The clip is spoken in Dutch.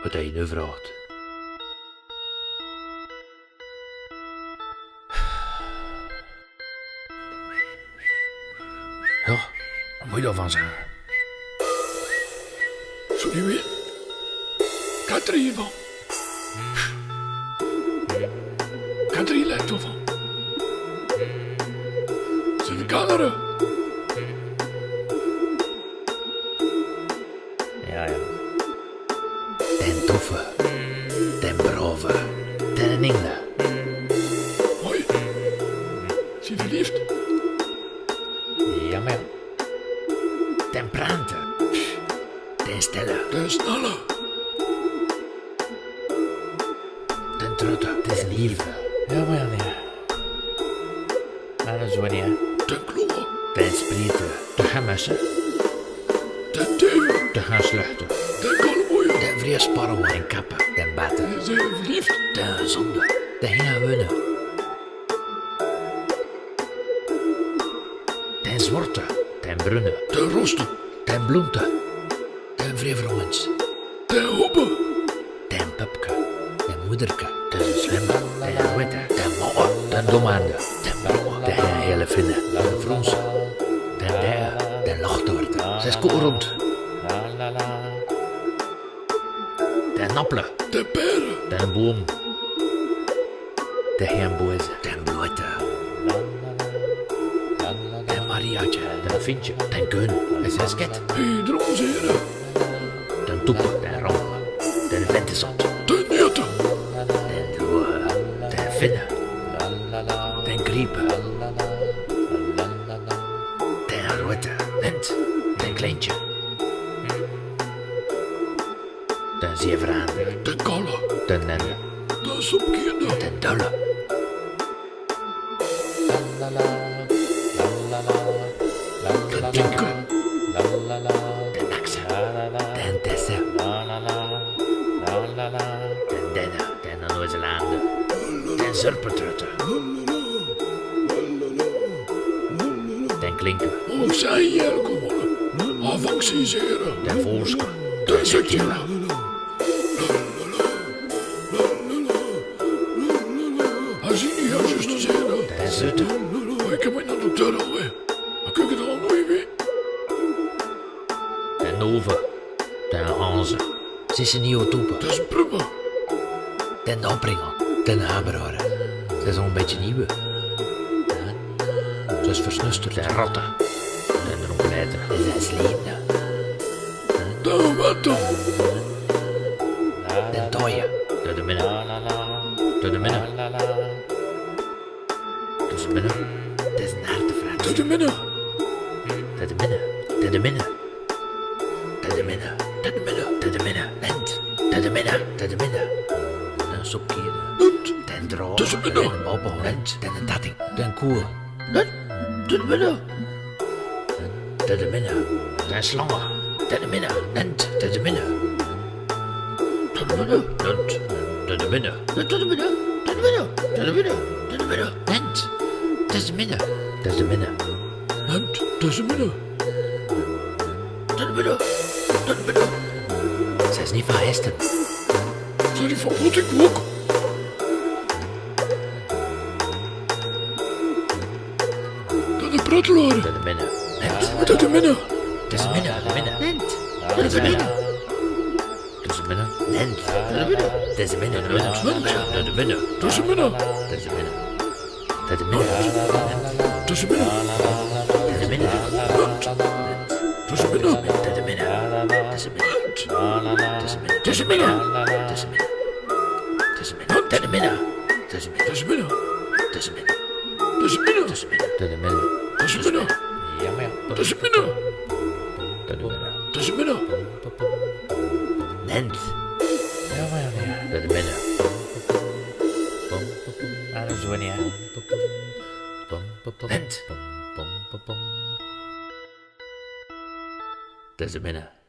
wat hij nu vraagt. Ja, wat moet je daarvan zeggen? Zou je weten? Ik had er hiervan. Ik had er hier lijkt van. Zijn de kinderen? Ja. Den toffe, den brave, den engelen. Hoi. Zie je verliefd? Ja, maar ja. Den brante, den stille, De snelle. den trutte, des lieve. Ja, maar ja, nee. Nou, dat is wel niet, hè. De kloe. Den sprieten, de gemmessen, De teven. de gansluchten, De kalmoeien. den vreesparrel en kappen, den batten, Zijn je verliefd? den gezonde, den hingewinnen. Den zwarte, den brunnen, De rosten. den bloemte, den vreevrongens, De hoppen. den pupke, den moederke, den slimme, den witte, den malle, den domande, den blauwe, den hele vinnen, den fronsen, den derde, den lachtorde, zes rond, den nappelen, De peren. den boom, den heenboze, den blote, den mariaatje, den vintje, den keun, den sesket, Hydrozeren. den toepe, den ramp, den ventesot, De njutten. den droge, den vinnen, den griepen, den rote, wind, den kleintje, den zeeveraande, De kalle. den nenne, De soepkinder. den dulle, De tinker. den nakse, den tesse, den denne, den Noord-Zeelande, den zurpentrutte, den klinken, Of zijn jij gewonnen? Avanceren. den volske, De sekere. Hij ziet niet haar zuster zeggen. den zutte, Ik heb mij naar de deur alweer. Maar kijk het al nooit weer. den nove, den anze, zisse nieuwe toepen, Dat is prima. den oppringer, den haberharen. Dat is al een beetje nieuwe. Dat is versnusterd. Den ratten, den rompleiter, den sleende, De wetten. den tooien, de minne, de minne, de minne, des naartefrans, De minne. de minne, de minne, de minne, de minne, de minne, lent, de minne, de minne, den sopkier, Nut. den droog, De minne. den bobbel, lent, den tatting, den koer, De minne. de minne, den slangen, de minne, lent, de minne, De minne. lent, de minne, de minne, de minne, de minne, de minne, lent, de minne, de minne, Nut. Dat is minne. de minne, de minne. Zij is niet van hesten. Zijn die van wat ik ook? Dat de pruttelaar. De minne, lent, Dat de minne. de minne, de minne, lent, de minne. De minne, lent, de minne, de minne, de minne, de minne, Dat is minne. de minne, de minne, Dat is minne. de minne, Dat is minne. de minne, Dat is minne. de minne, Dat is minne. Dat is minne. de Dat is minne, minne. de minne, Dat is minne. ja maar ja, Dat is minne. de minne, Dat is minne. lent, ja maar ja, de minne, ah dat is wel niet hè, lent, dat is de minne.